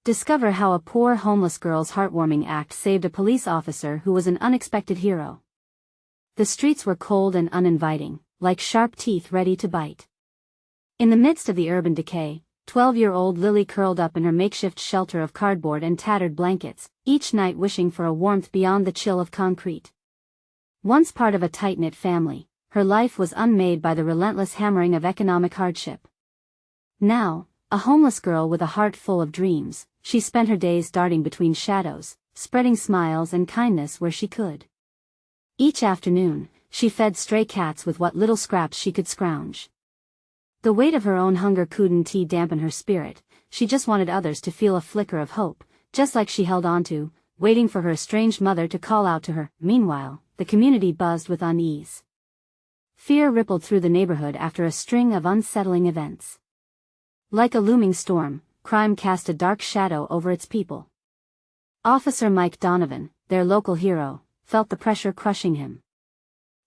Discover how a poor homeless girl's heartwarming act saved a police officer who was an unexpected hero. The streets were cold and uninviting, like sharp teeth ready to bite. In the midst of the urban decay, 12-year-old Lily curled up in her makeshift shelter of cardboard and tattered blankets, each night wishing for a warmth beyond the chill of concrete. Once part of a tight-knit family, her life was unmade by the relentless hammering of economic hardship. Now, a homeless girl with a heart full of dreams, she spent her days darting between shadows, spreading smiles and kindness where she could. Each afternoon, she fed stray cats with what little scraps she could scrounge. The weight of her own hunger couldn't dampen her spirit, she just wanted others to feel a flicker of hope, just like she held on to, waiting for her estranged mother to call out to her. Meanwhile, the community buzzed with unease. Fear rippled through the neighborhood after a string of unsettling events. Like a looming storm, crime cast a dark shadow over its people. Officer Mike Donovan, their local hero, felt the pressure crushing him.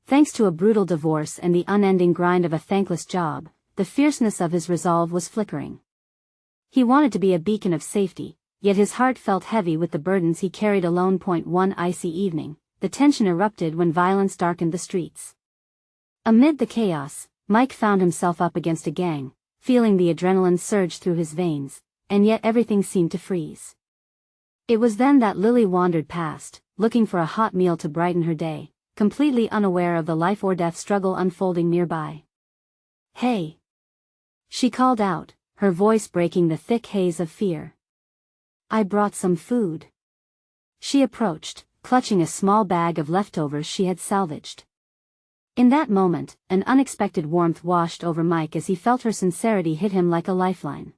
Thanks to a brutal divorce and the unending grind of a thankless job, the fierceness of his resolve was flickering. He wanted to be a beacon of safety, yet his heart felt heavy with the burdens he carried alone. One icy evening, the tension erupted when violence darkened the streets. Amid the chaos, Mike found himself up against a gang, feeling the adrenaline surge through his veins, and yet everything seemed to freeze. It was then that Lily wandered past, looking for a hot meal to brighten her day, completely unaware of the life-or-death struggle unfolding nearby. "Hey!" she called out, her voice breaking the thick haze of fear. "I brought some food." She approached, clutching a small bag of leftovers she had salvaged. In that moment, an unexpected warmth washed over Mike as he felt her sincerity hit him like a lifeline.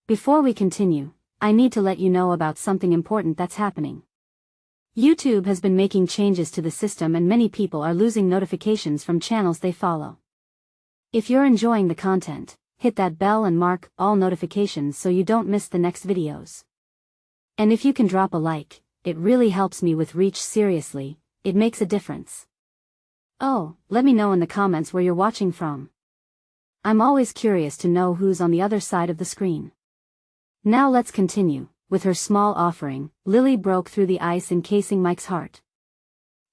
"Before we continue, I need to let you know about something important that's happening. YouTube has been making changes to the system and many people are losing notifications from channels they follow. If you're enjoying the content, hit that bell and mark all notifications so you don't miss the next videos. And if you can drop a like, it really helps me with reach. Seriously, it makes a difference. Oh, let me know in the comments where you're watching from. I'm always curious to know who's on the other side of the screen. Now let's continue. With her small offering, Lily broke through the ice encasing Mike's heart.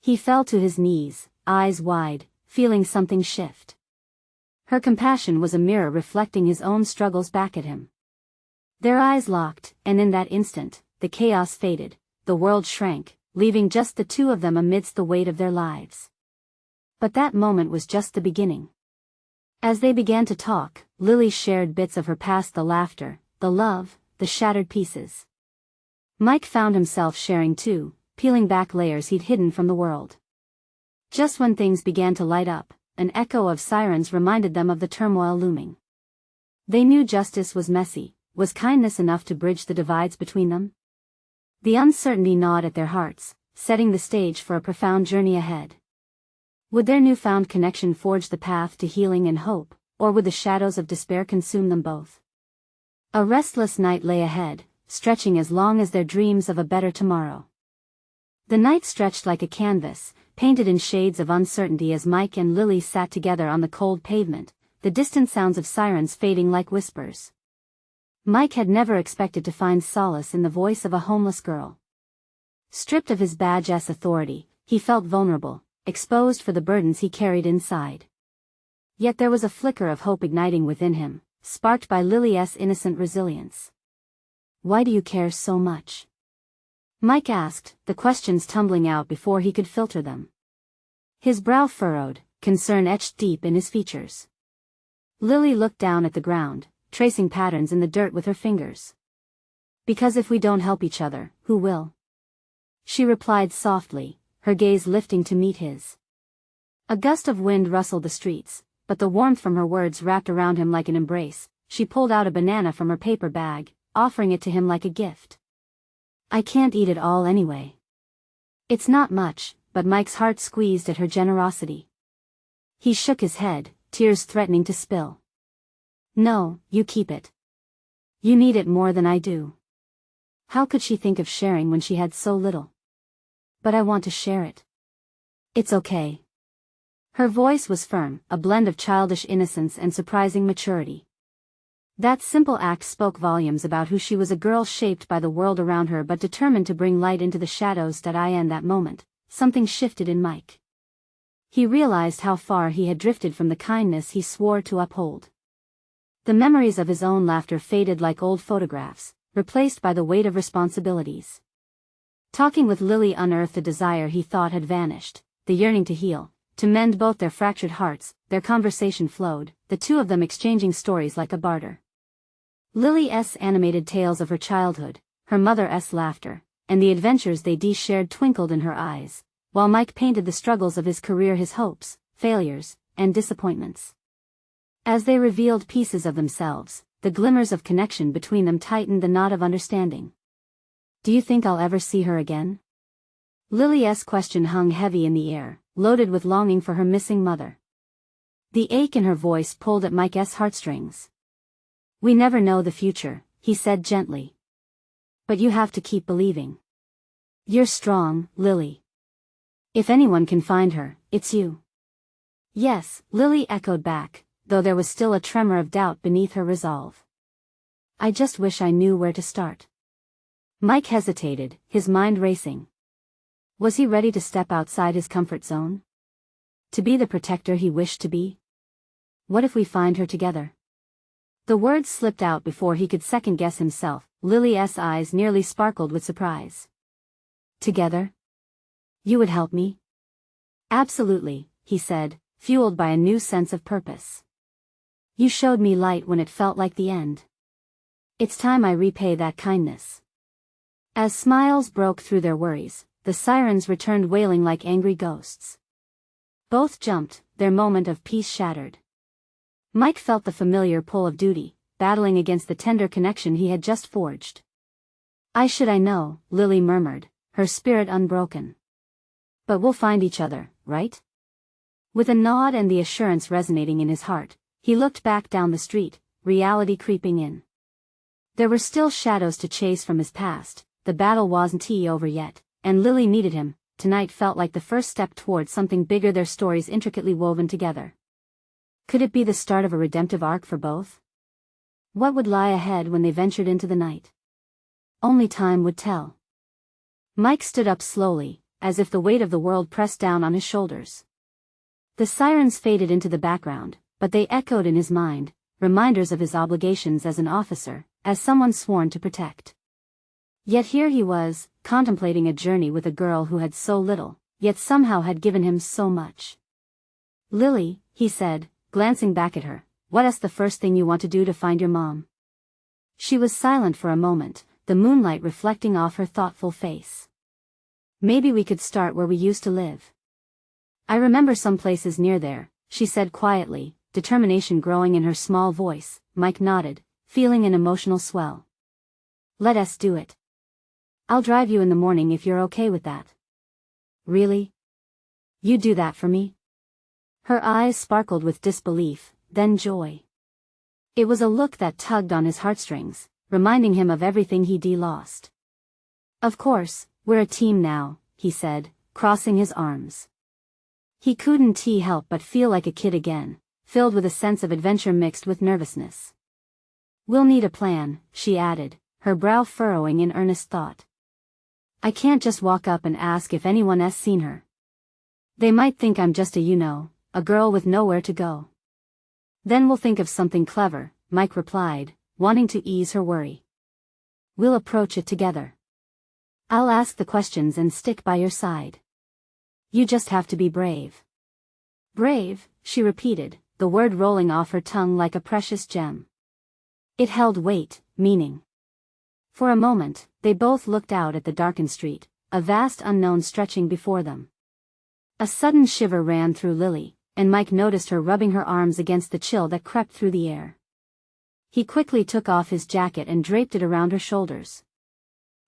He fell to his knees, eyes wide, feeling something shift. Her compassion was a mirror reflecting his own struggles back at him. Their eyes locked, and in that instant, the chaos faded, the world shrank, leaving just the two of them amidst the weight of their lives. But that moment was just the beginning. As they began to talk, Lily shared bits of her past, the laughter, the love, the shattered pieces. Mike found himself sharing too, peeling back layers he'd hidden from the world. Just when things began to light up, an echo of sirens reminded them of the turmoil looming. They knew justice was messy. Was kindness enough to bridge the divides between them? The uncertainty gnawed at their hearts, setting the stage for a profound journey ahead. Would their newfound connection forge the path to healing and hope, or would the shadows of despair consume them both? A restless night lay ahead, stretching as long as their dreams of a better tomorrow. The night stretched like a canvas, painted in shades of uncertainty as Mike and Lily sat together on the cold pavement, the distant sounds of sirens fading like whispers. Mike had never expected to find solace in the voice of a homeless girl. Stripped of his badge's authority, he felt vulnerable, exposed for the burdens he carried inside. Yet there was a flicker of hope igniting within him, sparked by Lily's innocent resilience. "Why do you care so much?" Mike asked, the questions tumbling out before he could filter them. His brow furrowed, concern etched deep in his features. Lily looked down at the ground, tracing patterns in the dirt with her fingers. "Because if we don't help each other, who will?" she replied softly, her gaze lifting to meet his. A gust of wind rustled the streets, but the warmth from her words wrapped around him like an embrace. She pulled out a banana from her paper bag, offering it to him like a gift. "I can't eat it all anyway." "It's not much," but Mike's heart squeezed at her generosity. He shook his head, tears threatening to spill. "No, you keep it. You need it more than I do." How could she think of sharing when she had so little? "But I want to share it." "It's okay." Her voice was firm, a blend of childish innocence and surprising maturity. That simple act spoke volumes about who she was, a girl shaped by the world around her but determined to bring light into the shadows. In that moment, something shifted in Mike. He realized how far he had drifted from the kindness he swore to uphold. The memories of his own laughter faded like old photographs, replaced by the weight of responsibilities. Talking with Lily unearthed a desire he thought had vanished, the yearning to heal, to mend both their fractured hearts. Their conversation flowed, the two of them exchanging stories like a barter. Lily's animated tales of her childhood, her mother's laughter, and the adventures they shared twinkled in her eyes, while Mike painted the struggles of his career, his hopes, failures, and disappointments. As they revealed pieces of themselves, the glimmers of connection between them tightened the knot of understanding. "Do you think I'll ever see her again?" Lily's question hung heavy in the air, loaded with longing for her missing mother. The ache in her voice pulled at Mike's heartstrings. "We never know the future," he said gently. "But you have to keep believing. You're strong, Lily. If anyone can find her, it's you." "Yes," Lily echoed back, though there was still a tremor of doubt beneath her resolve. "I just wish I knew where to start." Mike hesitated, his mind racing. Was he ready to step outside his comfort zone? To be the protector he wished to be? What if we find her together? The words slipped out before he could second-guess himself. Lily's eyes nearly sparkled with surprise. "Together? You would help me?" "Absolutely," he said, fueled by a new sense of purpose. "You showed me light when it felt like the end. It's time I repay that kindness." As smiles broke through their worries, the sirens returned wailing like angry ghosts. Both jumped, their moment of peace shattered. Mike felt the familiar pull of duty, battling against the tender connection he had just forged. I know," Lily murmured, her spirit unbroken. "But we'll find each other, right?" With a nod and the assurance resonating in his heart, he looked back down the street, reality creeping in. There were still shadows to chase from his past, the battle wasn't over yet, and Lily needed him. Tonight felt like the first step towards something bigger, their stories intricately woven together. Could it be the start of a redemptive arc for both? What would lie ahead when they ventured into the night? Only time would tell. Mike stood up slowly, as if the weight of the world pressed down on his shoulders. The sirens faded into the background, but they echoed in his mind, reminders of his obligations as an officer, as someone sworn to protect. Yet here he was, contemplating a journey with a girl who had so little, yet somehow had given him so much. "Lily," he said, glancing back at her, "what's the first thing you want to do to find your mom?" She was silent for a moment, the moonlight reflecting off her thoughtful face. "Maybe we could start where we used to live. I remember some places near there," she said quietly, determination growing in her small voice. Mike nodded, feeling an emotional swell. "Let us do it. I'll drive you in the morning if you're okay with that." "Really? You do that for me?" Her eyes sparkled with disbelief, then joy. It was a look that tugged on his heartstrings, reminding him of everything he'd lost. "Of course, we're a team now," he said, crossing his arms. He couldn't help but feel like a kid again, filled with a sense of adventure mixed with nervousness. "We'll need a plan," she added, her brow furrowing in earnest thought. "I can't just walk up and ask if anyone's seen her. They might think I'm just a girl with nowhere to go." "Then we'll think of something clever," Mike replied, wanting to ease her worry. "We'll approach it together. I'll ask the questions and stick by your side. You just have to be brave." "Brave," she repeated, the word rolling off her tongue like a precious gem. It held weight, meaning. For a moment, they both looked out at the darkened street, a vast unknown stretching before them. A sudden shiver ran through Lily, and Mike noticed her rubbing her arms against the chill that crept through the air. He quickly took off his jacket and draped it around her shoulders.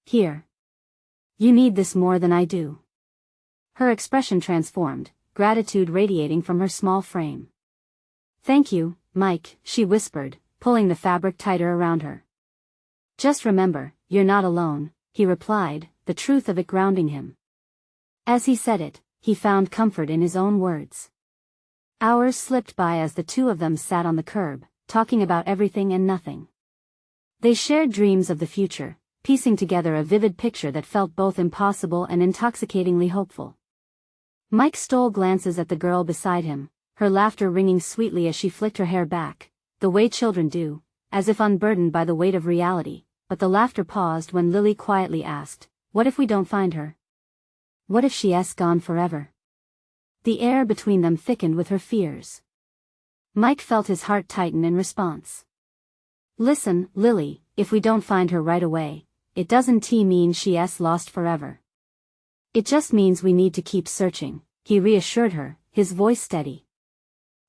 "Here. You need this more than I do." Her expression transformed, gratitude radiating from her small frame. "Thank you, Mike," she whispered, pulling the fabric tighter around her. "Just remember, you're not alone," he replied, the truth of it grounding him. As he said it, he found comfort in his own words. Hours slipped by as the two of them sat on the curb, talking about everything and nothing. They shared dreams of the future, piecing together a vivid picture that felt both impossible and intoxicatingly hopeful. Mike stole glances at the girl beside him, her laughter ringing sweetly as she flicked her hair back, the way children do, as if unburdened by the weight of reality, but the laughter paused when Lily quietly asked, "What if we don't find her? What if she's gone forever?" The air between them thickened with her fears. Mike felt his heart tighten in response. "Listen, Lily, if we don't find her right away, it doesn't mean she's lost forever. It just means we need to keep searching," he reassured her, his voice steady.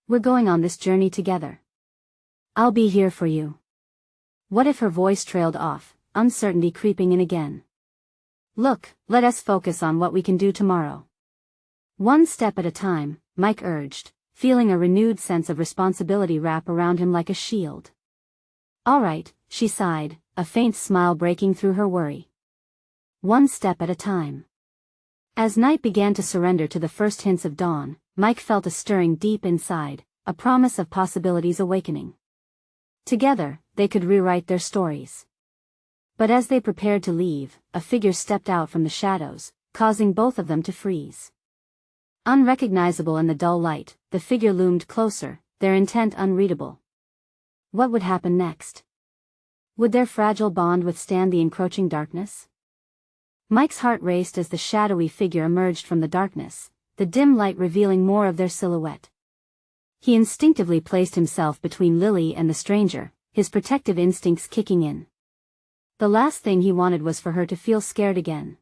"We're going on this journey together. I'll be here for you." What if her voice trailed off, uncertainty creeping in again? "Look, let us focus on what we can do tomorrow. One step at a time," Mike urged, feeling a renewed sense of responsibility wrap around him like a shield. "All right," she sighed, a faint smile breaking through her worry. One step at a time. As night began to surrender to the first hints of dawn, Mike felt a stirring deep inside, a promise of possibilities awakening. Together, they could rewrite their stories. But as they prepared to leave, a figure stepped out from the shadows, causing both of them to freeze. Unrecognizable in the dull light, the figure loomed closer, their intent unreadable. What would happen next? Would their fragile bond withstand the encroaching darkness? Mike's heart raced as the shadowy figure emerged from the darkness, the dim light revealing more of their silhouette. He instinctively placed himself between Lily and the stranger, his protective instincts kicking in. The last thing he wanted was for her to feel scared again.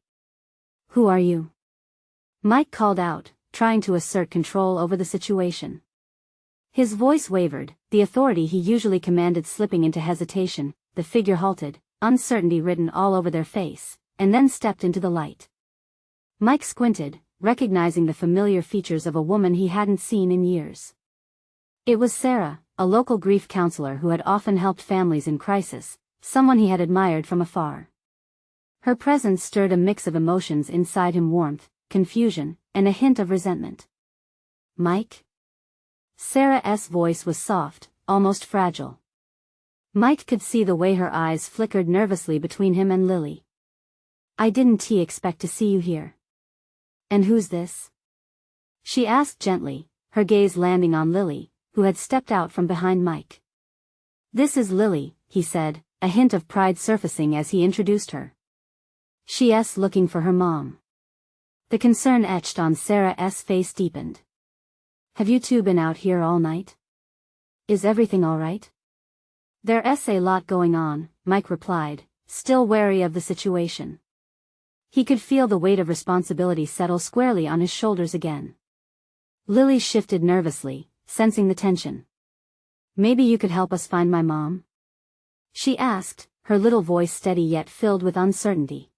"Who are you?" Mike called out, trying to assert control over the situation. His voice wavered, the authority he usually commanded slipping into hesitation. The figure halted, uncertainty written all over their face, and then stepped into the light. Mike squinted, recognizing the familiar features of a woman he hadn't seen in years. It was Sarah, a local grief counselor who had often helped families in crisis, someone he had admired from afar. Her presence stirred a mix of emotions inside him: warmth, confusion, and a hint of resentment. "Mike?" Sarah's voice was soft, almost fragile. Mike could see the way her eyes flickered nervously between him and Lily. "I didn't expect to see you here." "And who's this?" she asked gently, her gaze landing on Lily, who had stepped out from behind Mike. "This is Lily," he said, a hint of pride surfacing as he introduced her. "She's looking for her mom." The concern etched on Sarah's face deepened. "Have you two been out here all night? Is everything all right?" "There's a lot going on," Mike replied, still wary of the situation. He could feel the weight of responsibility settle squarely on his shoulders again. Lily shifted nervously, sensing the tension. "Maybe you could help us find my mom?" she asked, her little voice steady yet filled with uncertainty.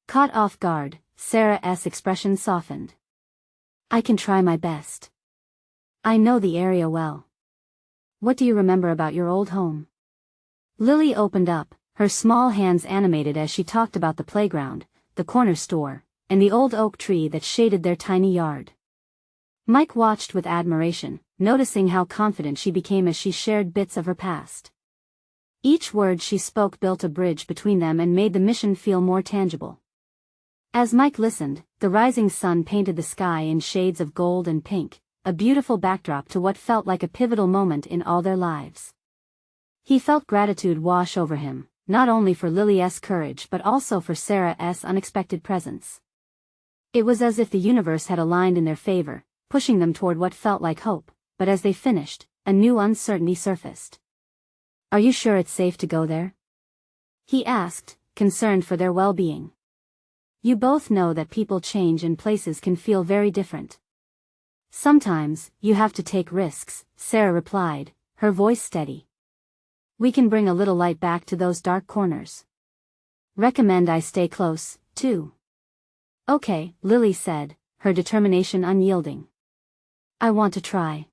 Caught off guard, Sarah's expression softened. "I can try my best. I know the area well. What do you remember about your old home?" Lily opened up, her small hands animated as she talked about the playground, the corner store, and the old oak tree that shaded their tiny yard. Mike watched with admiration, noticing how confident she became as she shared bits of her past. Each word she spoke built a bridge between them and made the mission feel more tangible. As Mike listened, the rising sun painted the sky in shades of gold and pink, a beautiful backdrop to what felt like a pivotal moment in all their lives. He felt gratitude wash over him, not only for Lily's courage but also for Sarah's unexpected presence. It was as if the universe had aligned in their favor, pushing them toward what felt like hope, but as they finished, a new uncertainty surfaced. "Are you sure it's safe to go there?" he asked, concerned for their well-being. "You both know that people change and places can feel very different." "Sometimes, you have to take risks," Sarah replied, her voice steady. "We can bring a little light back to those dark corners. Recommend I stay close, too." "Okay," Lily said, her determination unyielding. "I want to try."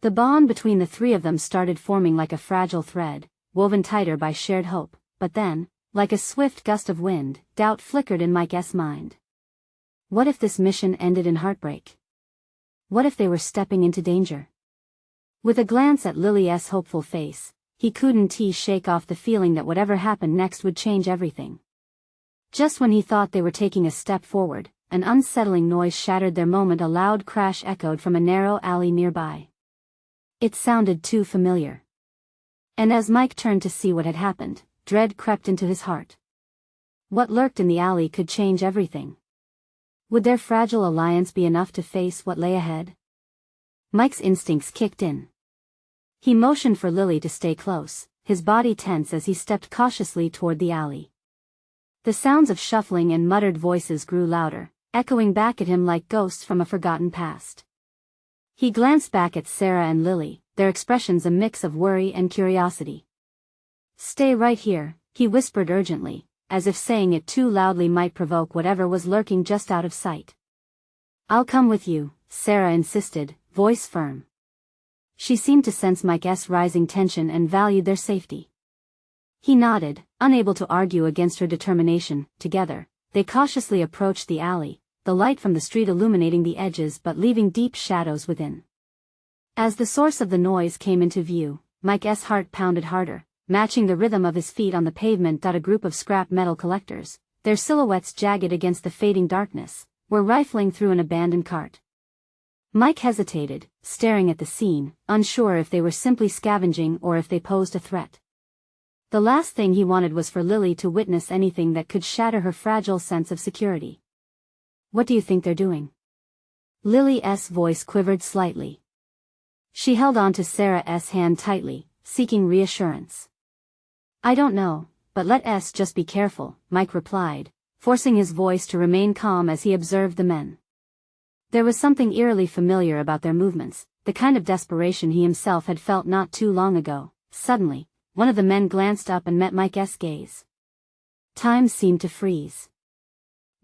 The bond between the three of them started forming like a fragile thread, woven tighter by shared hope, but then, like a swift gust of wind, doubt flickered in Mike's mind. What if this mission ended in heartbreak? What if they were stepping into danger? With a glance at Lily's hopeful face, he couldn't shake off the feeling that whatever happened next would change everything. Just when he thought they were taking a step forward, an unsettling noise shattered their moment. A loud crash echoed from a narrow alley nearby. It sounded too familiar. And as Mike turned to see what had happened, dread crept into his heart. What lurked in the alley could change everything. Would their fragile alliance be enough to face what lay ahead? Mike's instincts kicked in. He motioned for Lily to stay close, his body tense as he stepped cautiously toward the alley. The sounds of shuffling and muttered voices grew louder, echoing back at him like ghosts from a forgotten past. He glanced back at Sarah and Lily, their expressions a mix of worry and curiosity. "Stay right here," he whispered urgently, as if saying it too loudly might provoke whatever was lurking just out of sight. "I'll come with you," Sarah insisted, voice firm. She seemed to sense Mike's rising tension and valued their safety. He nodded, unable to argue against her determination. Together, they cautiously approached the alley, the light from the street illuminating the edges but leaving deep shadows within. As the source of the noise came into view, Mike's heart pounded harder, matching the rhythm of his feet on the pavement. A group of scrap metal collectors, their silhouettes jagged against the fading darkness, were rifling through an abandoned cart. Mike hesitated, staring at the scene, unsure if they were simply scavenging or if they posed a threat. The last thing he wanted was for Lily to witness anything that could shatter her fragile sense of security. "What do you think they're doing?" Lily's voice quivered slightly. She held on to Sarah's hand tightly, seeking reassurance. "I don't know, but let's just be careful," Mike replied, forcing his voice to remain calm as he observed the men. There was something eerily familiar about their movements, the kind of desperation he himself had felt not too long ago. Suddenly, one of the men glanced up and met Mike's gaze. Time seemed to freeze.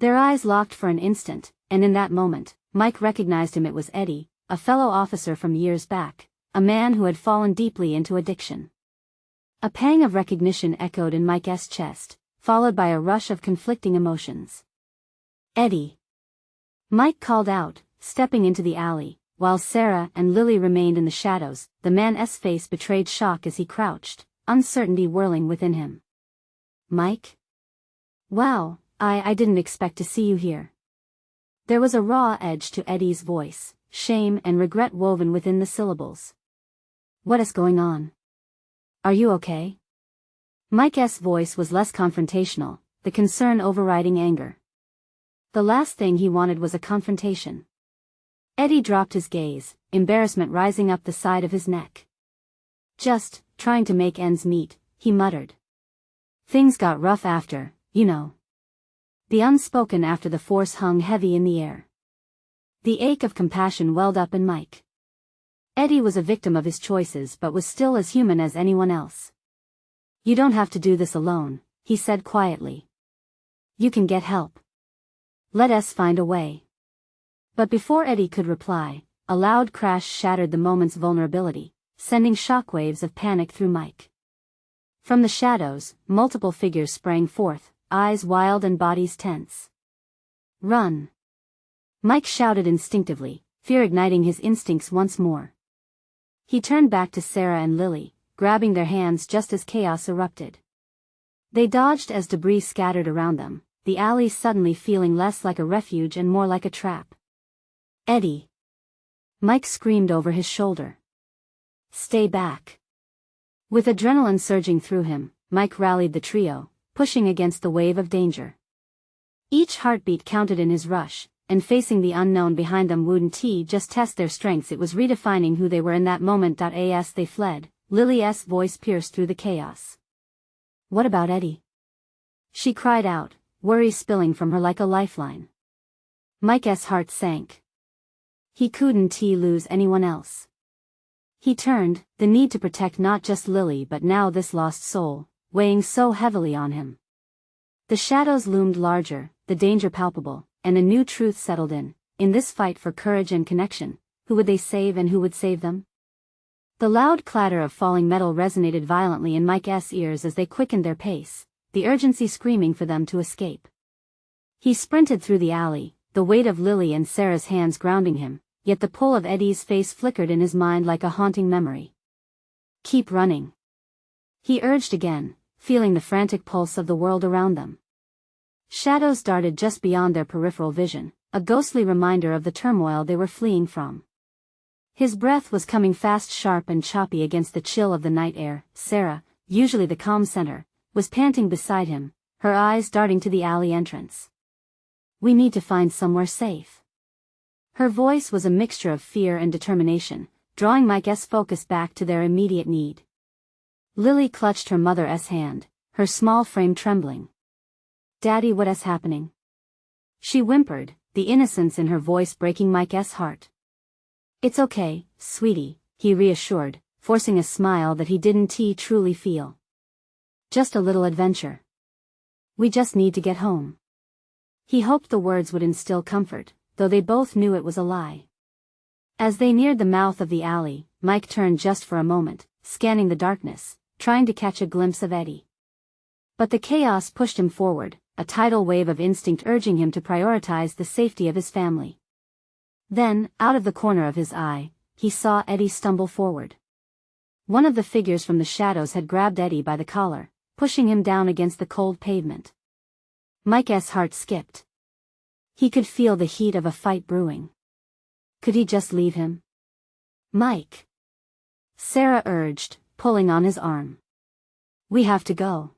Their eyes locked for an instant, and in that moment, Mike recognized him. It was Eddie, a fellow officer from years back, a man who had fallen deeply into addiction. A pang of recognition echoed in Mike's chest, followed by a rush of conflicting emotions. "Eddie!" Mike called out, stepping into the alley, while Sarah and Lily remained in the shadows. The man's face betrayed shock as he crouched, uncertainty whirling within him. "Mike? Wow, I didn't expect to see you here." There was a raw edge to Eddie's voice, shame and regret woven within the syllables. "What is going on? Are you okay?" Mike's voice was less confrontational, the concern overriding anger. The last thing he wanted was a confrontation. Eddie dropped his gaze, embarrassment rising up the side of his neck. "Just trying to make ends meet," he muttered. "Things got rough after, you know." The unspoken after the force hung heavy in the air. The ache of compassion welled up in Mike. Eddie was a victim of his choices but was still as human as anyone else. "You don't have to do this alone," he said quietly. "You can get help. Let us find a way." But before Eddie could reply, a loud crash shattered the moment's vulnerability, sending shockwaves of panic through Mike. From the shadows, multiple figures sprang forth, eyes wild and bodies tense. "Run!" Mike shouted instinctively, fear igniting his instincts once more. He turned back to Sarah and Lily, grabbing their hands just as chaos erupted. They dodged as debris scattered around them, the alley suddenly feeling less like a refuge and more like a trap. "Eddie!" Mike screamed over his shoulder. "Stay back!" With adrenaline surging through him, Mike rallied the trio, pushing against the wave of danger. Each heartbeat counted in his rush, and facing the unknown behind them wouldn't just test their strengths, it was redefining who they were in that moment. As they fled, Lily's voice pierced through the chaos. "What about Eddie?" she cried out, worry spilling from her like a lifeline. Mike's heart sank. He couldn't lose anyone else. He turned, the need to protect not just Lily but now this lost soul, weighing so heavily on him. The shadows loomed larger, the danger palpable, and a new truth settled in. In this fight for courage and connection, who would they save and who would save them? The loud clatter of falling metal resonated violently in Mike's ears as they quickened their pace, the urgency screaming for them to escape. He sprinted through the alley, the weight of Lily and Sarah's hands grounding him, yet the pull of Eddie's face flickered in his mind like a haunting memory. Keep running. He urged again, feeling the frantic pulse of the world around them. Shadows darted just beyond their peripheral vision, a ghostly reminder of the turmoil they were fleeing from. His breath was coming fast, sharp and choppy against the chill of the night air. Sarah, usually the calm center, was panting beside him, her eyes darting to the alley entrance. We need to find somewhere safe. Her voice was a mixture of fear and determination, drawing Mike's focus back to their immediate need. Lily clutched her mother's hand, her small frame trembling. Daddy, what's happening? She whimpered, the innocence in her voice breaking Mike's heart. It's okay, sweetie, he reassured, forcing a smile that he didn't truly feel. Just a little adventure. We just need to get home. He hoped the words would instill comfort, though they both knew it was a lie. As they neared the mouth of the alley, Mike turned just for a moment, scanning the darkness, trying to catch a glimpse of Eddie. But the chaos pushed him forward, a tidal wave of instinct urging him to prioritize the safety of his family. Then, out of the corner of his eye, he saw Eddie stumble forward. One of the figures from the shadows had grabbed Eddie by the collar, pushing him down against the cold pavement. Mike's heart skipped. He could feel the heat of a fight brewing. Could he just leave him? Mike! Sarah urged, pulling on his arm. We have to go.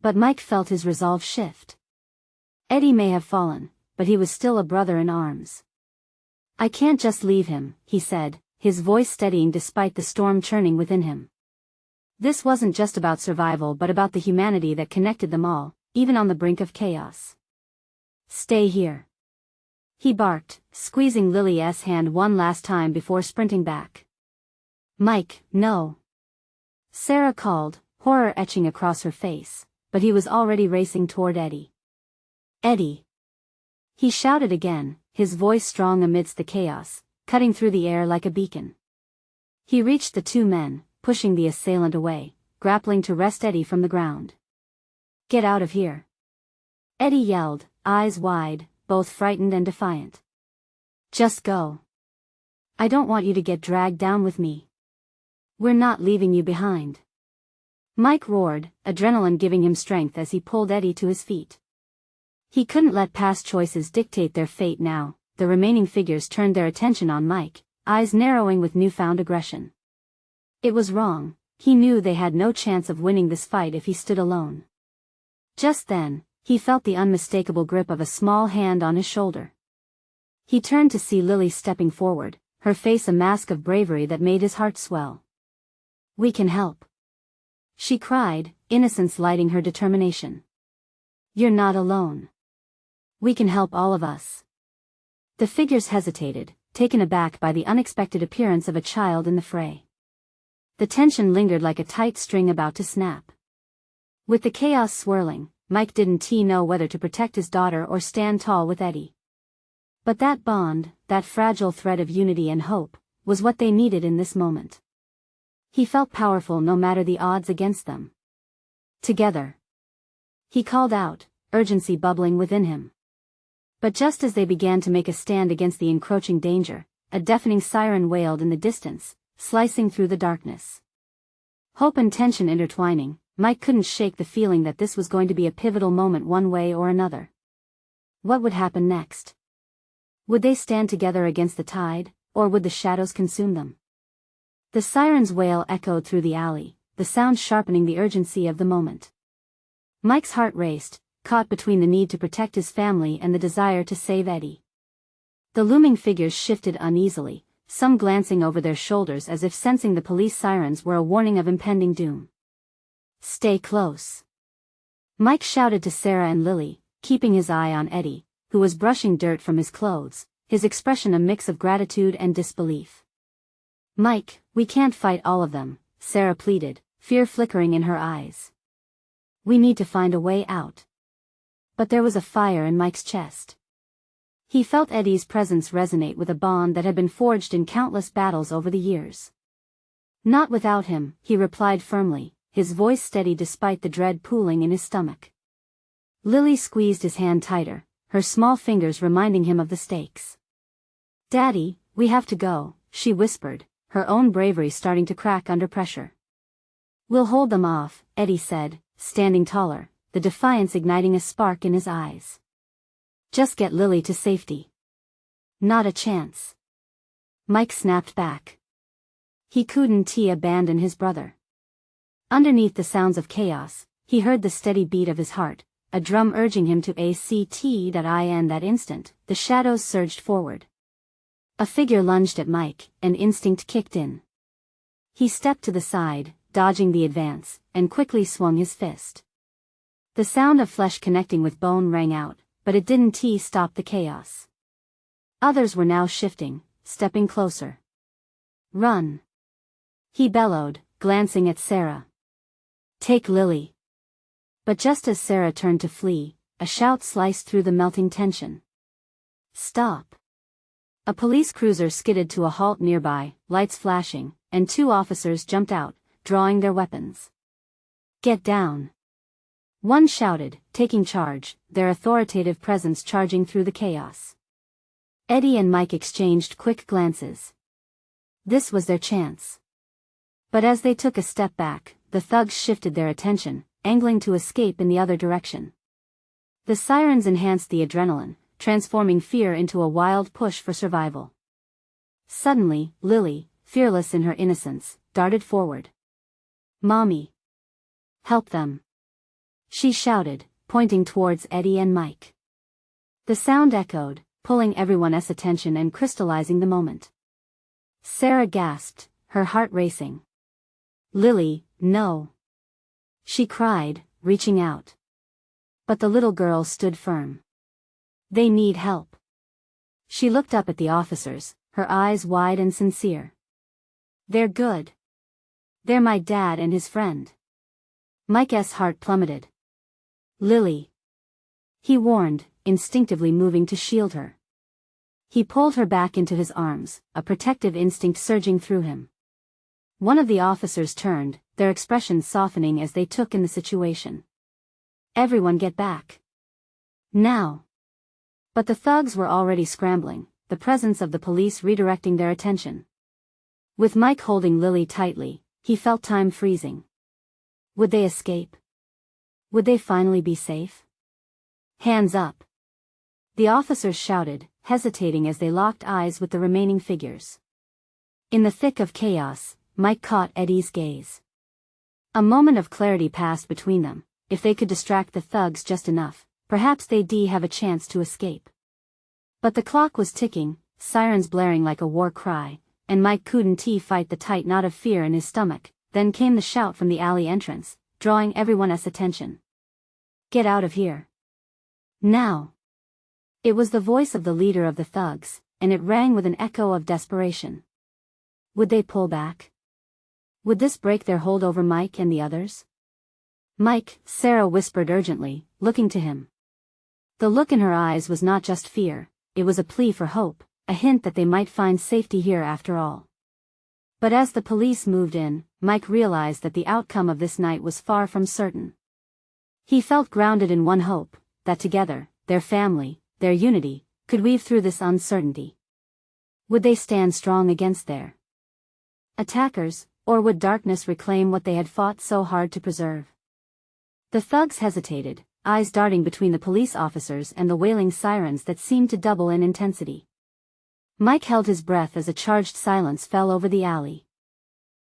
But Mike felt his resolve shift. Eddie may have fallen, but he was still a brother in arms. I can't just leave him, he said, his voice steadying despite the storm churning within him. This wasn't just about survival but about the humanity that connected them all, even on the brink of chaos. Stay here. He barked, squeezing Lily's hand one last time before sprinting back. Mike, no. Sarah called, horror etching across her face, but he was already racing toward Eddie. Eddie! He shouted again, his voice strong amidst the chaos, cutting through the air like a beacon. He reached the two men, pushing the assailant away, grappling to wrest Eddie from the ground. Get out of here! Eddie yelled, eyes wide, both frightened and defiant. Just go. I don't want you to get dragged down with me. We're not leaving you behind. Mike roared, adrenaline giving him strength as he pulled Eddie to his feet. He couldn't let past choices dictate their fate now. The remaining figures turned their attention on Mike, eyes narrowing with newfound aggression. It was wrong. He knew they had no chance of winning this fight if he stood alone. Just then, he felt the unmistakable grip of a small hand on his shoulder. He turned to see Lily stepping forward, her face a mask of bravery that made his heart swell. We can help. She cried, innocence lighting her determination. You're not alone. We can help all of us. The figures hesitated, taken aback by the unexpected appearance of a child in the fray. The tension lingered like a tight string about to snap. With the chaos swirling, Mike didn't know whether to protect his daughter or stand tall with Eddie. But that bond, that fragile thread of unity and hope, was what they needed in this moment. He felt powerful no matter the odds against them. Together. He called out, urgency bubbling within him. But just as they began to make a stand against the encroaching danger, a deafening siren wailed in the distance, slicing through the darkness. Hope and tension intertwining, Mike couldn't shake the feeling that this was going to be a pivotal moment one way or another. What would happen next? Would they stand together against the tide, or would the shadows consume them? The siren's wail echoed through the alley, the sound sharpening the urgency of the moment. Mike's heart raced, caught between the need to protect his family and the desire to save Eddie. The looming figures shifted uneasily, some glancing over their shoulders as if sensing the police sirens were a warning of impending doom. Stay close. Mike shouted to Sarah and Lily, keeping his eye on Eddie, who was brushing dirt from his clothes, his expression a mix of gratitude and disbelief. Mike, we can't fight all of them, Sarah pleaded, fear flickering in her eyes. We need to find a way out. But there was a fire in Mike's chest. He felt Eddie's presence resonate with a bond that had been forged in countless battles over the years. Not without him, he replied firmly, his voice steady despite the dread pooling in his stomach. Lily squeezed his hand tighter, her small fingers reminding him of the stakes. Daddy, "We have to go," she whispered, her own bravery starting to crack under pressure. "We'll hold them off," Eddie said, standing taller, the defiance igniting a spark in his eyes. "Just get Lily to safety." "Not a chance." Mike snapped back. He couldn't abandon his brother. Underneath the sounds of chaos, he heard the steady beat of his heart, a drum urging him to act. In that instant, the shadows surged forward. A figure lunged at Mike, and instinct kicked in. He stepped to the side, dodging the advance, and quickly swung his fist. The sound of flesh connecting with bone rang out, but it didn't stop the chaos. Others were now shifting, stepping closer. "Run!" he bellowed, glancing at Sarah. "Take Lily." But just as Sarah turned to flee, a shout sliced through the melting tension. "Stop!" A police cruiser skidded to a halt nearby, lights flashing, and two officers jumped out, drawing their weapons. "Get down!" one shouted, taking charge, their authoritative presence charging through the chaos. Eddie and Mike exchanged quick glances. This was their chance. But as they took a step back, the thugs shifted their attention, angling to escape in the other direction. The sirens enhanced the adrenaline, transforming fear into a wild push for survival. Suddenly, Lily, fearless in her innocence, darted forward. "Mommy! Help them!" she shouted, pointing towards Eddie and Mike. The sound echoed, pulling everyone's attention and crystallizing the moment. Sarah gasped, her heart racing. "Lily, no!" she cried, reaching out. But the little girl stood firm. "They need help." She looked up at the officers, her eyes wide and sincere. "They're good. They're my dad and his friend." Mike's heart plummeted. "Lily," he warned, instinctively moving to shield her. He pulled her back into his arms, a protective instinct surging through him. One of the officers turned, their expressions softening as they took in the situation. "Everyone get back. Now." But the thugs were already scrambling, the presence of the police redirecting their attention. With Mike holding Lily tightly, he felt time freezing. Would they escape? Would they finally be safe? "Hands up!" the officers shouted, hesitating as they locked eyes with the remaining figures. In the thick of chaos, Mike caught Eddie's gaze. A moment of clarity passed between them. If they could distract the thugs just enough, perhaps they'd have a chance to escape. But the clock was ticking, sirens blaring like a war cry, and Mike couldn't fight the tight knot of fear in his stomach. Then came the shout from the alley entrance, drawing everyone's attention. "Get out of here. Now!" It was the voice of the leader of the thugs, and it rang with an echo of desperation. Would they pull back? Would this break their hold over Mike and the others? "Mike," Sarah whispered urgently, looking to him. The look in her eyes was not just fear, it was a plea for hope, a hint that they might find safety here after all. But as the police moved in, Mike realized that the outcome of this night was far from certain. He felt grounded in one hope, that together, their family, their unity, could weave through this uncertainty. Would they stand strong against their attackers, or would darkness reclaim what they had fought so hard to preserve? The thugs hesitated, eyes darting between the police officers and the wailing sirens that seemed to double in intensity. Mike held his breath as a charged silence fell over the alley.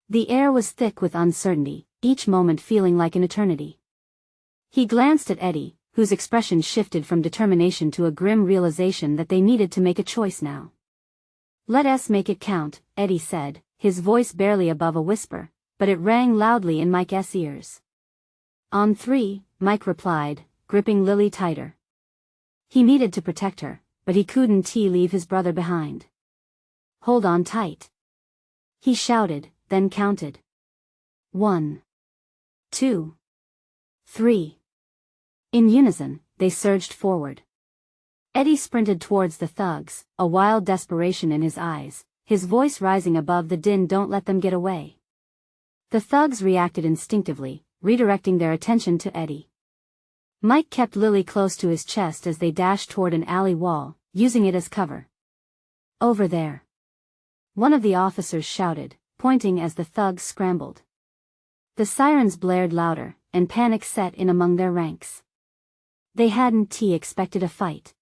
The air was thick with uncertainty, each moment feeling like an eternity. He glanced at Eddie, whose expression shifted from determination to a grim realization that they needed to make a choice now. "Let us make it count," Eddie said, his voice barely above a whisper, but it rang loudly in Mike's ears. "On three," Mike replied, gripping Lily tighter. He needed to protect her, but he couldn't leave his brother behind. "Hold on tight," he shouted, then counted. 1, 2, 3. In unison, they surged forward. Eddie sprinted towards the thugs, a wild desperation in his eyes, his voice rising above the din. "Don't let them get away." The thugs reacted instinctively, redirecting their attention to Eddie. Mike kept Lily close to his chest as they dashed toward an alley wall, using it as cover. "Over there," one of the officers shouted, pointing as the thugs scrambled. The sirens blared louder, and panic set in among their ranks. They hadn't expected a fight.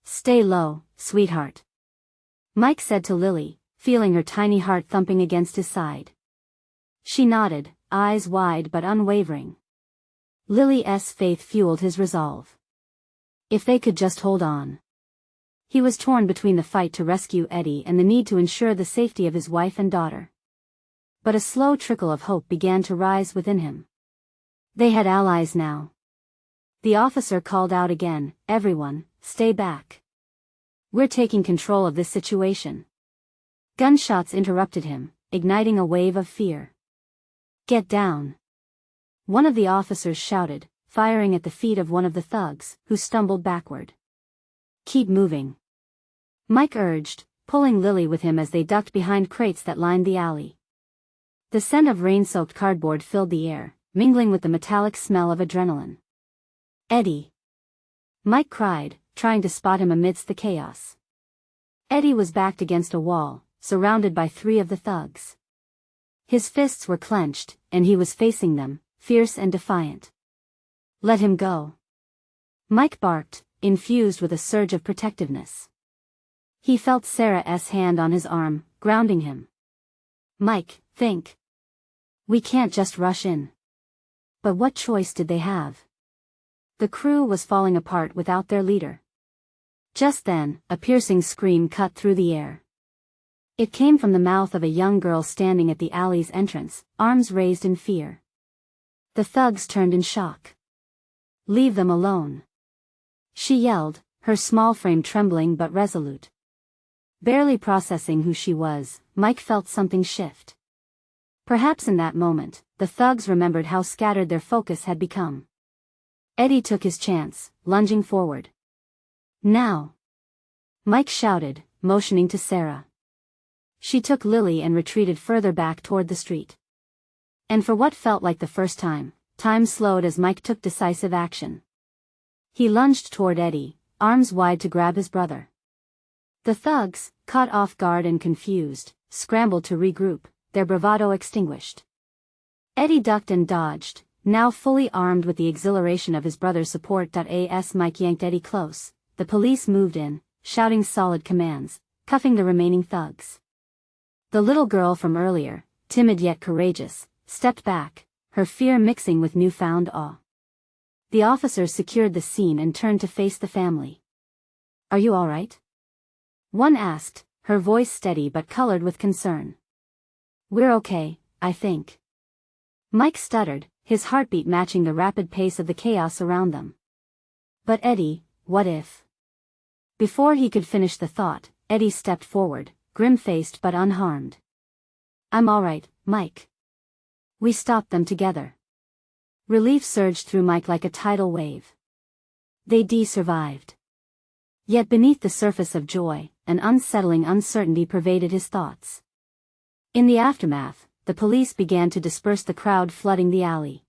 "Stay low, sweetheart," Mike said to Lily, feeling her tiny heart thumping against his side. She nodded, eyes wide but unwavering. Lily's faith fueled his resolve. If they could just hold on. He was torn between the fight to rescue Eddie and the need to ensure the safety of his wife and daughter. But a slow trickle of hope began to rise within him. They had allies now. The officer called out again, "Everyone, stay back. We're taking control of this situation." Gunshots interrupted him, igniting a wave of fear. "Get down," one of the officers shouted, firing at the feet of one of the thugs, who stumbled backward. "Keep moving," Mike urged, pulling Lily with him as they ducked behind crates that lined the alley. The scent of rain-soaked cardboard filled the air, mingling with the metallic smell of adrenaline. "Eddie!" Mike cried, trying to spot him amidst the chaos. Eddie was backed against a wall, surrounded by 3 of the thugs. His fists were clenched, and he was facing them, fierce and defiant. "Let him go," Mike barked, infused with a surge of protectiveness. He felt Sarah's hand on his arm, grounding him. "Mike, think. We can't just rush in." But what choice did they have? The crew was falling apart without their leader. Just then, a piercing scream cut through the air. It came from the mouth of a young girl standing at the alley's entrance, arms raised in fear. The thugs turned in shock. "Leave them alone," she yelled, her small frame trembling but resolute. Barely processing who she was, Mike felt something shift. Perhaps in that moment, the thugs remembered how scattered their focus had become. Eddie took his chance, lunging forward. "Now!" Mike shouted, motioning to Sarah. She took Lily and retreated further back toward the street. And for what felt like the first time, time slowed as Mike took decisive action. He lunged toward Eddie, arms wide to grab his brother. The thugs, caught off guard and confused, scrambled to regroup, their bravado extinguished. Eddie ducked and dodged, now fully armed with the exhilaration of his brother's support. As Mike yanked Eddie close, the police moved in, shouting solid commands, cuffing the remaining thugs. The little girl from earlier, timid yet courageous, stepped back, her fear mixing with newfound awe. The officers secured the scene and turned to face the family. "Are you all right?" one asked, her voice steady but colored with concern. "We're okay, I think." Mike stuttered, his heartbeat matching the rapid pace of the chaos around them. "But Eddie, what if?" Before he could finish the thought, Eddie stepped forward, grim-faced but unharmed. "I'm all right, Mike. We stopped them together." Relief surged through Mike like a tidal wave. They survived. Yet beneath the surface of joy, an unsettling uncertainty pervaded his thoughts. In the aftermath, the police began to disperse the crowd flooding the alley.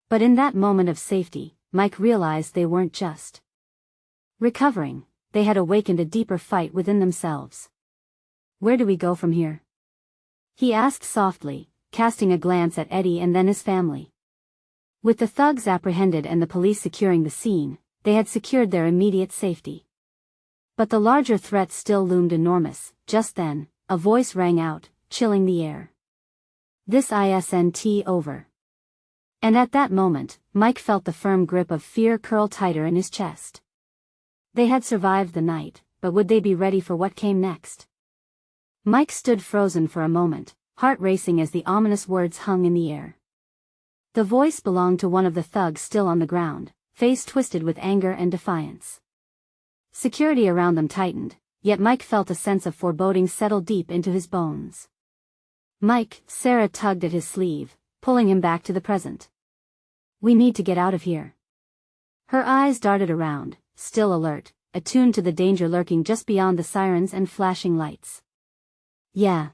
But in that moment of safety, Mike realized they weren't just recovering, they had awakened a deeper fight within themselves. "Where do we go from here?" he asked softly, casting a glance at Eddie and then his family. With the thugs apprehended and the police securing the scene, they had secured their immediate safety. But the larger threat still loomed enormous. Just then, a voice rang out, chilling the air. "This isn't over." And at that moment, Mike felt the firm grip of fear curl tighter in his chest. They had survived the night, but would they be ready for what came next? Mike stood frozen for a moment, heart racing as the ominous words hung in the air. The voice belonged to one of the thugs still on the ground, face twisted with anger and defiance. Security around them tightened, yet Mike felt a sense of foreboding settle deep into his bones. "Mike," Sarah tugged at his sleeve, pulling him back to the present. "We need to get out of here." Her eyes darted around, still alert, attuned to the danger lurking just beyond the sirens and flashing lights. "Yeah."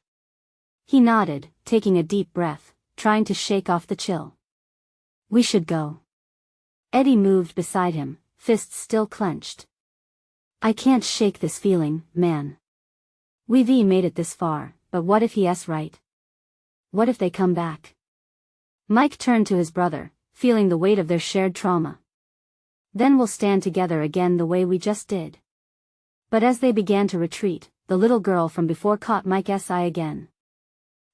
He nodded, taking a deep breath, trying to shake off the chill. "We should go." Eddie moved beside him, fists still clenched. "I can't shake this feeling, man. We've made it this far, but what if he's right? What if they come back? Mike turned to his brother, feeling the weight of their shared trauma. Then we'll stand together again the way we just did. But as they began to retreat, the little girl from before caught Mike's eye again.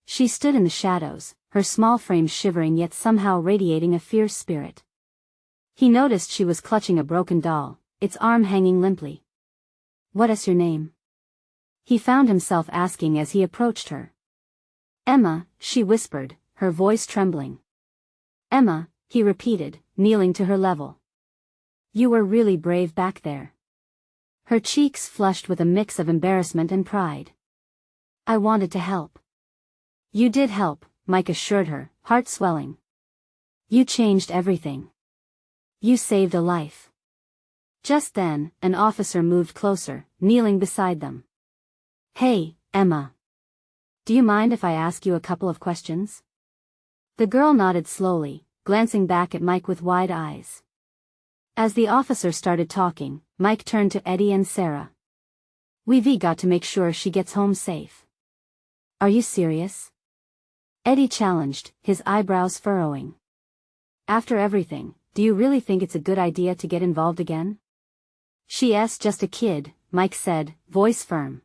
She stood in the shadows, her small frame shivering yet somehow radiating a fierce spirit. He noticed she was clutching a broken doll, its arm hanging limply. "What is your name?" he found himself asking as he approached her. "Emma," she whispered, her voice trembling. "Emma," he repeated, kneeling to her level. "You were really brave back there." Her cheeks flushed with a mix of embarrassment and pride. "I wanted to help." "You did help," Mike assured her, heart swelling. "You changed everything. You saved a life." Just then, an officer moved closer, kneeling beside them. "Hey, Emma. Do you mind if I ask you a couple of questions?" The girl nodded slowly, glancing back at Mike with wide eyes. As the officer started talking, Mike turned to Eddie and Sarah. "We've got to make sure she gets home safe." "Are you serious?" Eddie challenged, his eyebrows furrowing. "After everything, do you really think it's a good idea to get involved again?" "She's just a kid," Mike said, voice firm.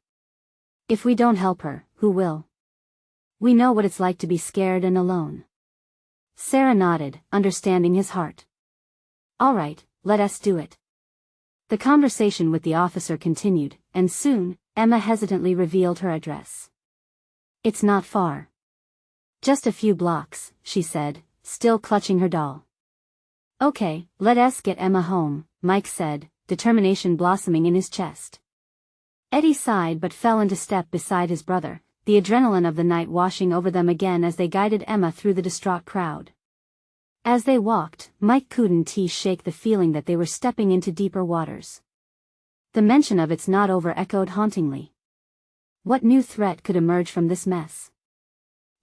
"If we don't help her, who will? We know what it's like to be scared and alone." Sarah nodded, understanding his heart. "All right, let us do it." The conversation with the officer continued, and soon, Emma hesitantly revealed her address. "It's not far. Just a few blocks," she said, still clutching her doll. "Okay, let us get Emma home," Mike said, determination blossoming in his chest. Eddie sighed but fell into step beside his brother, the adrenaline of the night washing over them again as they guided Emma through the distraught crowd. As they walked, Mike couldn't shake the feeling that they were stepping into deeper waters. The mention of "it's not over" echoed hauntingly. What new threat could emerge from this mess?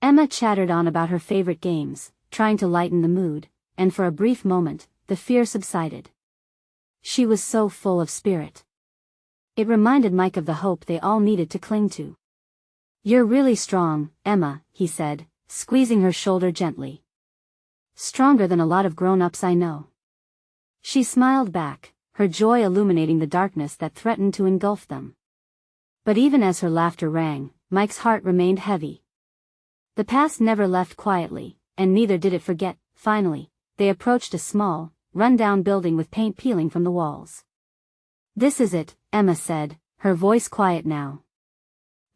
Emma chattered on about her favorite games, trying to lighten the mood, and for a brief moment, the fear subsided. She was so full of spirit. It reminded Mike of the hope they all needed to cling to. "You're really strong, Emma," he said, squeezing her shoulder gently. "Stronger than a lot of grown-ups I know." She smiled back, her joy illuminating the darkness that threatened to engulf them. But even as her laughter rang, Mike's heart remained heavy. The past never left quietly, and neither did it forget. Finally, they approached a small, run-down building with paint peeling from the walls. "This is it," Emma said, her voice quiet now.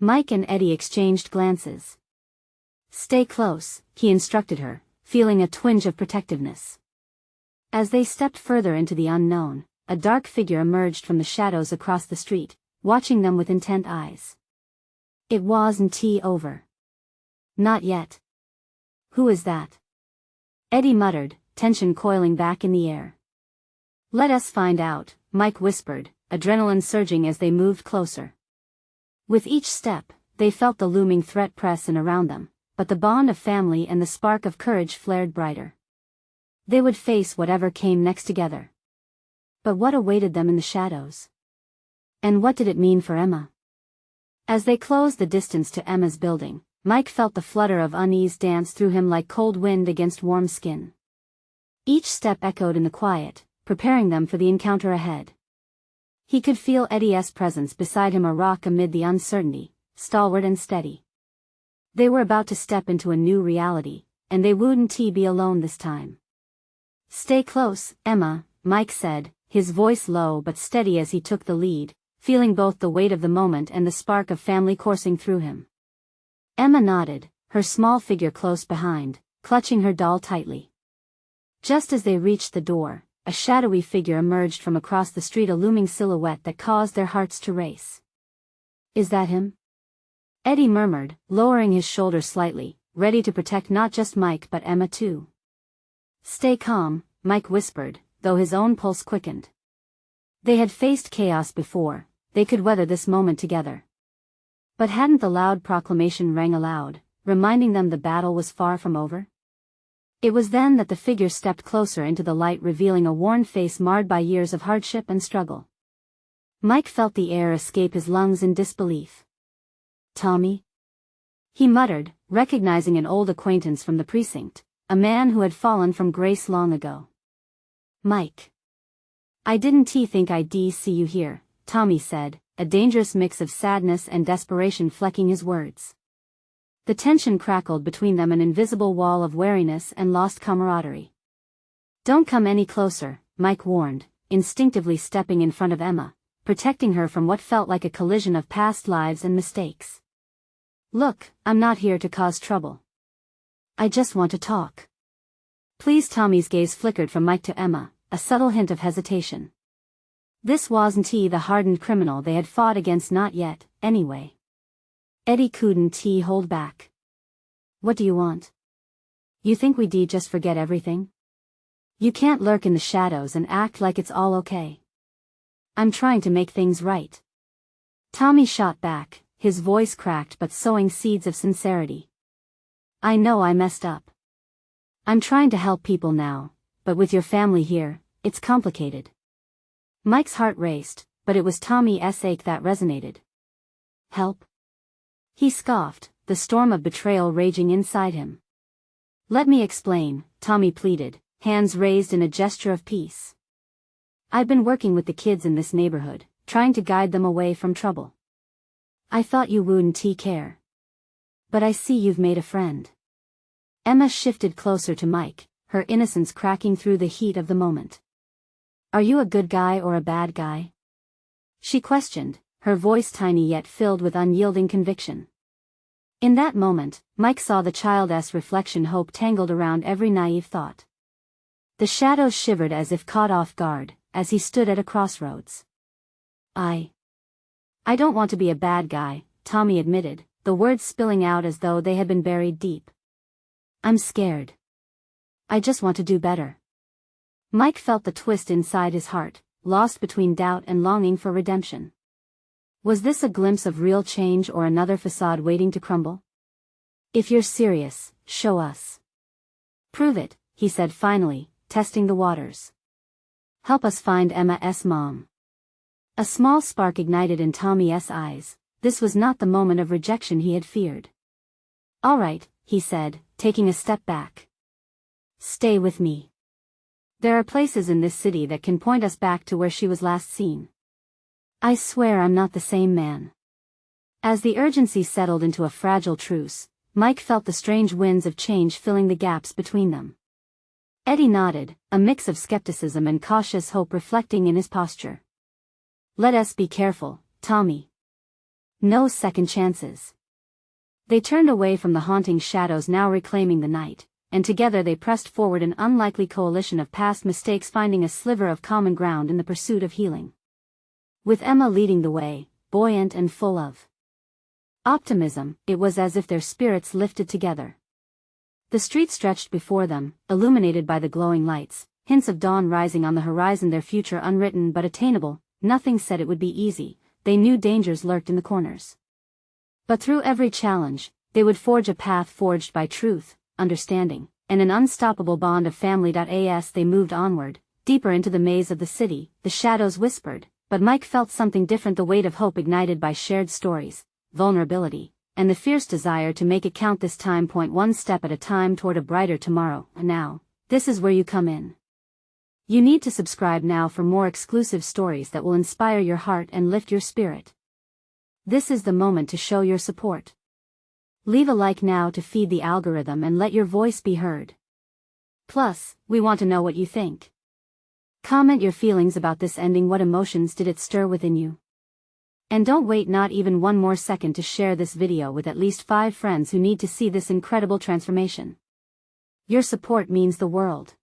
Mike and Eddie exchanged glances. "Stay close," he instructed her, feeling a twinge of protectiveness. As they stepped further into the unknown, a dark figure emerged from the shadows across the street, watching them with intent eyes. "It wasn't over." "Not yet." "Who is that?" Eddie muttered, tension coiling back in the air. "Let us find out," Mike whispered, adrenaline surging as they moved closer. With each step, they felt the looming threat press in around them, but the bond of family and the spark of courage flared brighter. They would face whatever came next together. But what awaited them in the shadows? And what did it mean for Emma? As they closed the distance to Emma's building, Mike felt the flutter of unease dance through him like cold wind against warm skin. Each step echoed in the quiet, preparing them for the encounter ahead. He could feel Eddie's presence beside him, a rock amid the uncertainty, stalwart and steady. They were about to step into a new reality, and they wouldn't be alone this time. "Stay close, Emma," Mike said, his voice low but steady as he took the lead, feeling both the weight of the moment and the spark of family coursing through him. Emma nodded, her small figure close behind, clutching her doll tightly. Just as they reached the door, a shadowy figure emerged from across the street, a looming silhouette that caused their hearts to race. "Is that him?" Eddie murmured, lowering his shoulders slightly, ready to protect not just Mike but Emma too. "Stay calm," Mike whispered, though his own pulse quickened. They had faced chaos before, they could weather this moment together. But hadn't the loud proclamation rang aloud, reminding them the battle was far from over? It was then that the figure stepped closer into the light, revealing a worn face marred by years of hardship and struggle. Mike felt the air escape his lungs in disbelief. Tommy?" he muttered, recognizing an old acquaintance from the precinct, a man who had fallen from grace long ago. "Mike. I didn't think I'd see you here," Tommy said, a dangerous mix of sadness and desperation flecking his words. The tension crackled between them, an invisible wall of wariness and lost camaraderie. "Don't come any closer," Mike warned, instinctively stepping in front of Emma, protecting her from what felt like a collision of past lives and mistakes. "Look, I'm not here to cause trouble. I just want to talk." "Please." Tommy's gaze flickered from Mike to Emma, a subtle hint of hesitation. This wasn't the hardened criminal they had fought against, not yet, anyway. Eddie couldn't hold back. "What do you want? You think we'd just forget everything? You can't lurk in the shadows and act like it's all okay. I'm trying to make things right." Tommy shot back, his voice cracked but sowing seeds of sincerity. "I know I messed up. I'm trying to help people now, but with your family here, it's complicated." Mike's heart raced, but it was Tommy's ache that resonated. "Help?" he scoffed, the storm of betrayal raging inside him. "Let me explain," Tommy pleaded, hands raised in a gesture of peace. "I've been working with the kids in this neighborhood, trying to guide them away from trouble. I thought you wouldn't care. But I see you've made a friend." Emma shifted closer to Mike, her innocence cracking through the heat of the moment. "Are you a good guy or a bad guy?" she questioned, her voice tiny yet filled with unyielding conviction. In that moment, Mike saw the child's reflection, hope tangled around every naive thought. The shadows shivered as if caught off guard, as he stood at a crossroads. I don't want to be a bad guy," Tommy admitted, the words spilling out as though they had been buried deep. "I'm scared. I just want to do better." Mike felt the twist inside his heart, lost between doubt and longing for redemption. Was this a glimpse of real change or another facade waiting to crumble? "If you're serious, show us. Prove it," he said finally, testing the waters. "Help us find Emma's mom." A small spark ignited in Tommy's eyes. This was not the moment of rejection he had feared. "All right," he said, taking a step back. "Stay with me. There are places in this city that can point us back to where she was last seen. I swear I'm not the same man." As the urgency settled into a fragile truce, Mike felt the strange winds of change filling the gaps between them. Eddie nodded, a mix of skepticism and cautious hope reflecting in his posture. "Let us be careful, Tommy. No second chances." They turned away from the haunting shadows now reclaiming the night, and together they pressed forward, an unlikely coalition of past mistakes finding a sliver of common ground in the pursuit of healing. With Emma leading the way, buoyant and full of optimism, it was as if their spirits lifted together. The street stretched before them, illuminated by the glowing lights, hints of dawn rising on the horizon, their future unwritten but attainable. Nothing said it would be easy, they knew dangers lurked in the corners. But through every challenge, they would forge a path forged by truth, understanding, and an unstoppable bond of family. As they moved onward, deeper into the maze of the city, the shadows whispered, but Mike felt something different, the weight of hope ignited by shared stories, vulnerability, and the fierce desire to make it count this time. One step at a time toward a brighter tomorrow. And now, this is where you come in. You need to subscribe now for more exclusive stories that will inspire your heart and lift your spirit. This is the moment to show your support. Leave a like now to feed the algorithm and let your voice be heard. Plus, we want to know what you think. Comment your feelings about this ending. What emotions did it stir within you? And don't wait not even one more second to share this video with at least 5 friends who need to see this incredible transformation. Your support means the world.